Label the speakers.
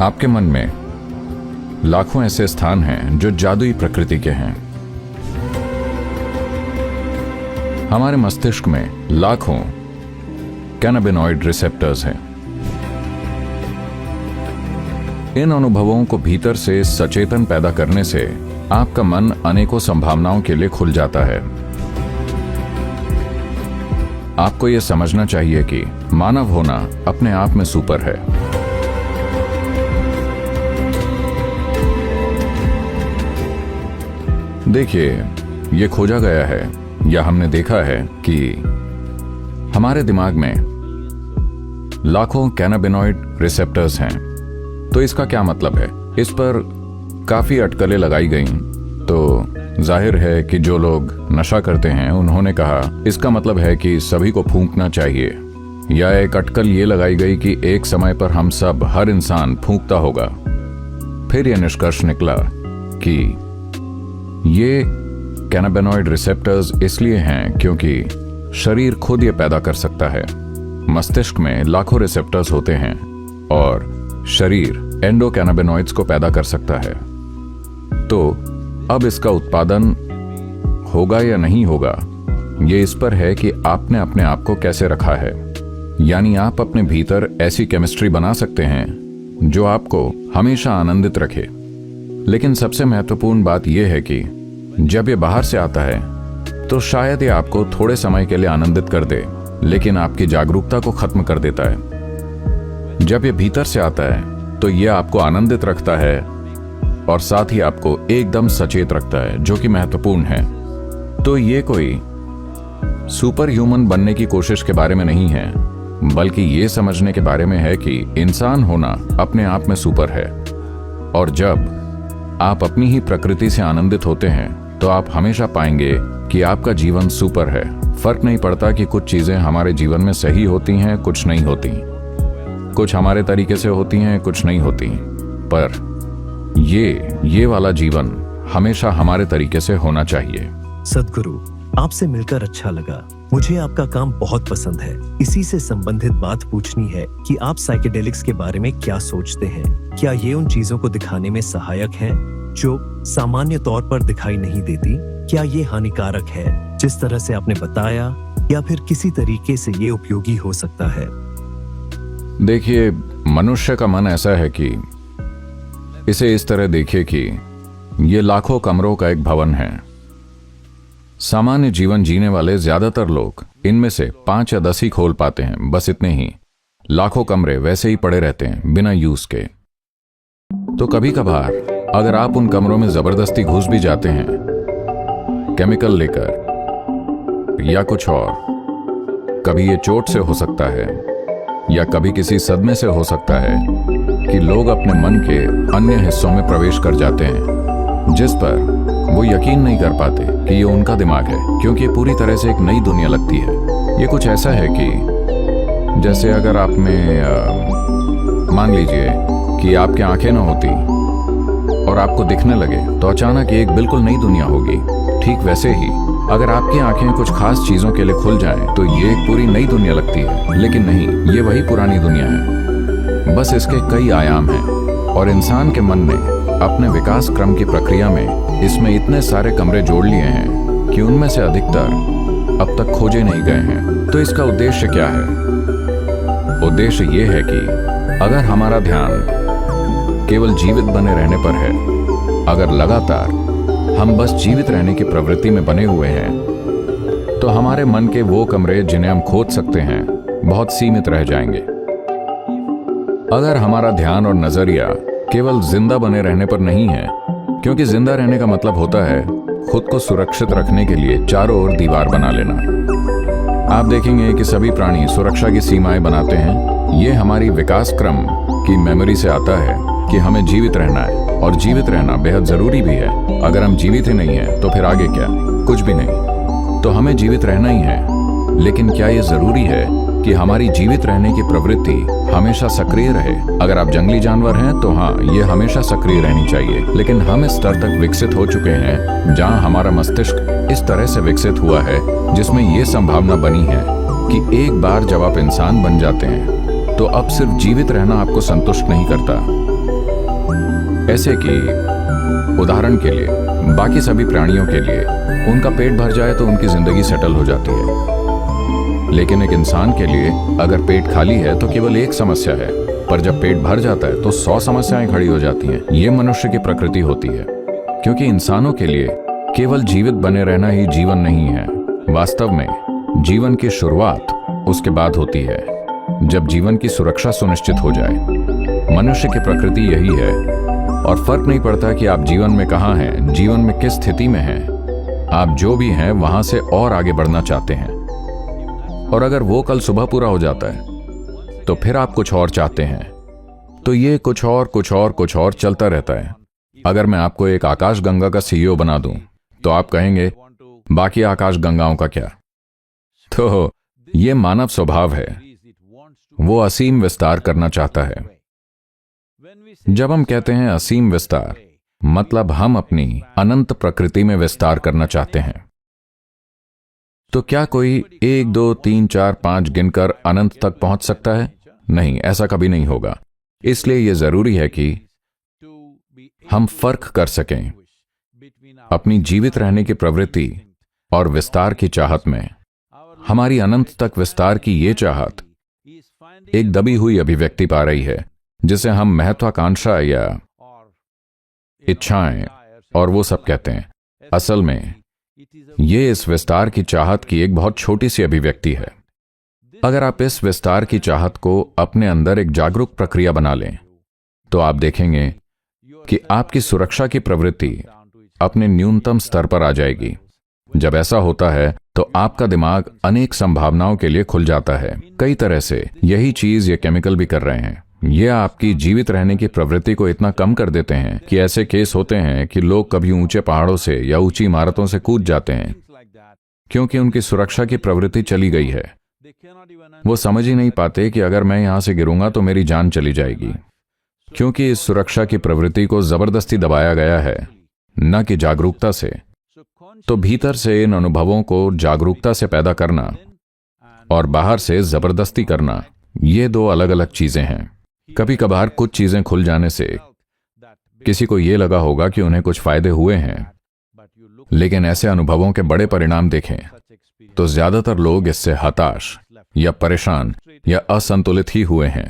Speaker 1: आपके मन में लाखों ऐसे स्थान हैं जो जादुई प्रकृति के हैं। हमारे मस्तिष्क में लाखों कैनाबिनॉइड रिसेप्टर्स हैं। इन अनुभवों को भीतर से सचेतन पैदा करने से आपका मन अनेकों संभावनाओं के लिए खुल जाता है। आपको यह समझना चाहिए कि मानव होना अपने आप में सुपर है। देखिए, यह खोजा गया है या हमने देखा है कि हमारे दिमाग में लाखों कैनाबिनॉइड रिसेप्टर्स हैं। तो इसका क्या मतलब है? इस पर काफी अटकलें लगाई गईं। तो जाहिर है कि जो लोग नशा करते हैं उन्होंने कहा इसका मतलब है कि सभी को फूंकना चाहिए, या एक अटकल ये लगाई गई कि एक समय पर हम सब, हर इंसान फूंकता होगा। फिर यह निष्कर्ष निकला कि ये कैनाबिनॉइड रिसेप्टर्स इसलिए हैं क्योंकि शरीर खुद ये पैदा कर सकता है। मस्तिष्क में लाखों रिसेप्टर्स होते हैं और शरीर एंडोकैनाबिनॉइड्स को पैदा कर सकता है। तो अब इसका उत्पादन होगा या नहीं होगा, ये इस पर है कि आपने अपने आप को कैसे रखा है। यानी आप अपने भीतर ऐसी केमिस्ट्री बना सकते हैं जो आपको हमेशा आनंदित रखे। लेकिन सबसे महत्वपूर्ण बात यह है कि जब ये बाहर से आता है तो शायद ये आपको थोड़े समय के लिए आनंदित कर दे, लेकिन आपकी जागरूकता को खत्म कर देता है। जब ये भीतर से आता है तो ये आपको आनंदित रखता है और साथ ही आपको एकदम सचेत रखता है, जो कि महत्वपूर्ण है। तो ये कोई सुपर ह्यूमन बनने की कोशिश के बारे में नहीं है, बल्कि ये समझने के बारे में है कि इंसान होना अपने आप में सुपर है। और जब आप अपनी ही प्रकृति से आनंदित होते हैं तो आप हमेशा पाएंगे कि आपका जीवन सुपर है। फर्क नहीं पड़ता कि कुछ चीजें हमारे जीवन में सही होती हैं, कुछ नहीं होती, कुछ हमारे तरीके से होती हैं, कुछ नहीं होती, पर ये वाला जीवन हमेशा हमारे तरीके से होना चाहिए।
Speaker 2: सद्गुरु, आपसे मिलकर अच्छा लगा। मुझे आपका काम बहुत पसंद है। इसी से संबंधित बात पूछनी है कि आप साइकेडेलिक्स के बारे में क्या सोचते हैं? क्या ये उन चीजों को दिखाने में सहायक है जो सामान्य तौर पर दिखाई नहीं देती? क्या ये हानिकारक है जिस तरह से आपने बताया, या फिर किसी तरीके से ये उपयोगी हो सकता है?
Speaker 1: देखिए, मनुष्य का मन ऐसा है कि इसे इस तरह देखिए कि ये लाखों कमरों का एक भवन है। सामान्य जीवन जीने वाले ज्यादातर लोग इनमें से 5 या 10 ही खोल पाते हैं, बस इतने ही। लाखों कमरे वैसे ही पड़े रहते हैं बिना यूज के। तो कभी कभार अगर आप उन कमरों में जबरदस्ती घुस भी जाते हैं, केमिकल लेकर या कुछ और, कभी ये चोट से हो सकता है या कभी किसी सदमे से हो सकता है कि लोग अपने मन के अन्य हिस्सों में प्रवेश कर जाते हैं, जिस पर वो यकीन नहीं कर पाते कि ये उनका दिमाग है, क्योंकि ये पूरी तरह से एक नई दुनिया लगती है। ये कुछ ऐसा है कि जैसे अगर आप में मान लीजिए कि आपकी आंखें ना होती और आपको दिखने लगे तो अचानक एक बिल्कुल नई दुनिया होगी। ठीक वैसे ही अगर आपकी आंखें कुछ खास चीजों के लिए खुल जाएं तो ये एक पूरी नई दुनिया लगती है, लेकिन नहीं, ये वही पुरानी दुनिया है, बस इसके कई आयाम हैं। और इंसान के मन ने अपने विकास क्रम की प्रक्रिया में इसमें इतने सारे कमरे जोड़ लिए हैं कि उनमें से अधिकतर अब तक खोजे नहीं गए हैं। तो इसका उद्देश्य क्या है? उद्देश्य ये है कि अगर हमारा ध्यान केवल जीवित बने रहने पर है, अगर लगातार हम बस जीवित रहने की प्रवृत्ति में बने हुए हैं, तो हमारे मन के वो कमरे जिन्हें हम खोज सकते हैं बहुत सीमित रह जाएंगे। अगर हमारा ध्यान और नजरिया केवल जिंदा बने रहने पर नहीं है, क्योंकि जिंदा रहने का मतलब होता है खुद को सुरक्षित रखने के लिए चारों ओर दीवार बना लेना। आप देखेंगे कि सभी प्राणी सुरक्षा की सीमाएं बनाते हैं। ये हमारी विकास क्रम की मेमोरी से आता है कि हमें जीवित रहना है, और जीवित रहना बेहद जरूरी भी है। अगर हम जीवित ही नहीं है तो फिर आगे क्या? कुछ भी नहीं। तो हमें जीवित रहना ही है, लेकिन क्या ये जरूरी है कि हमारी जीवित रहने की प्रवृत्ति हमेशा सक्रिय रहे? अगर आप जंगली जानवर हैं तो हाँ, ये हमेशा सक्रिय रहनी चाहिए, लेकिन हम इस स्तर तक विकसित हो चुके हैं जहां हमारा मस्तिष्क इस तरह से विकसित हुआ है जिसमें यह संभावना बनी है कि एक बार जब आप इंसान बन जाते हैं तो अब सिर्फ जीवित रहना आपको संतुष्ट नहीं करता, ऐसे कि उदाहरण के लिए बाकी सभी प्राणियों के लिए उनका पेट भर जाए तो उनकी जिंदगी सेटल हो जाती है, लेकिन एक इंसान के लिए अगर पेट खाली है तो केवल एक समस्या है, पर जब पेट भर जाता है तो 100 समस्याएं खड़ी हो जाती हैं। ये मनुष्य की प्रकृति होती है, क्योंकि इंसानों के लिए केवल जीवित बने रहना ही जीवन नहीं है। वास्तव में जीवन की शुरुआत उसके बाद होती है, जब जीवन की सुरक्षा सुनिश्चित हो जाए। मनुष्य की प्रकृति यही है, और फर्क नहीं पड़ता कि आप जीवन में कहाँ हैं, जीवन में किस स्थिति में हैं, आप जो भी हैं वहां से और आगे बढ़ना चाहते हैं। और अगर वो कल सुबह पूरा हो जाता है तो फिर आप कुछ और चाहते हैं, तो ये कुछ और चलता रहता है। अगर मैं आपको एक आकाश गंगा का सीईओ बना दूं तो आप कहेंगे बाकी आकाश गंगाओं का क्या। तो ये मानव स्वभाव है, वो असीम विस्तार करना चाहता है। जब हम कहते हैं असीम विस्तार, मतलब हम अपनी अनंत प्रकृति में विस्तार करना चाहते हैं। तो क्या कोई 1 2 3 4 5 गिनकर अनंत तक पहुंच सकता है? नहीं, ऐसा कभी नहीं होगा। इसलिए यह जरूरी है कि हम फर्क कर सकें अपनी जीवित रहने की प्रवृत्ति और विस्तार की चाहत में। हमारी अनंत तक विस्तार की ये चाहत एक दबी हुई अभिव्यक्ति पा रही है, जिसे हम महत्वाकांक्षा या इच्छाएं और वो सब कहते हैं। असल में ये इस विस्तार की चाहत की एक बहुत छोटी सी अभिव्यक्ति है। अगर आप इस विस्तार की चाहत को अपने अंदर एक जागरूक प्रक्रिया बना लें, तो आप देखेंगे कि आपकी सुरक्षा की प्रवृत्ति अपने न्यूनतम स्तर पर आ जाएगी। जब ऐसा होता है तो आपका दिमाग अनेक संभावनाओं के लिए खुल जाता है। कई तरह से यही चीज ये केमिकल भी कर रहे हैं। ये आपकी जीवित रहने की प्रवृत्ति को इतना कम कर देते हैं कि ऐसे केस होते हैं कि लोग कभी ऊंचे पहाड़ों से या ऊंची इमारतों से कूद जाते हैं, क्योंकि उनकी सुरक्षा की प्रवृत्ति चली गई है। वो समझ ही नहीं पाते कि अगर मैं यहां से गिरूंगा तो मेरी जान चली जाएगी, क्योंकि इस सुरक्षा की प्रवृत्ति को जबरदस्ती दबाया गया है, न कि जागरूकता से। तो भीतर से इन अनुभवों को जागरूकता से पैदा करना और बाहर से जबरदस्ती करना, ये दो अलग अलग चीजें हैं। कभी कभार कुछ चीजें खुल जाने से किसी को यह लगा होगा कि उन्हें कुछ फायदे हुए हैं, लेकिन ऐसे अनुभवों के बड़े परिणाम देखें तो ज्यादातर लोग इससे हताश या परेशान या असंतुलित ही हुए हैं।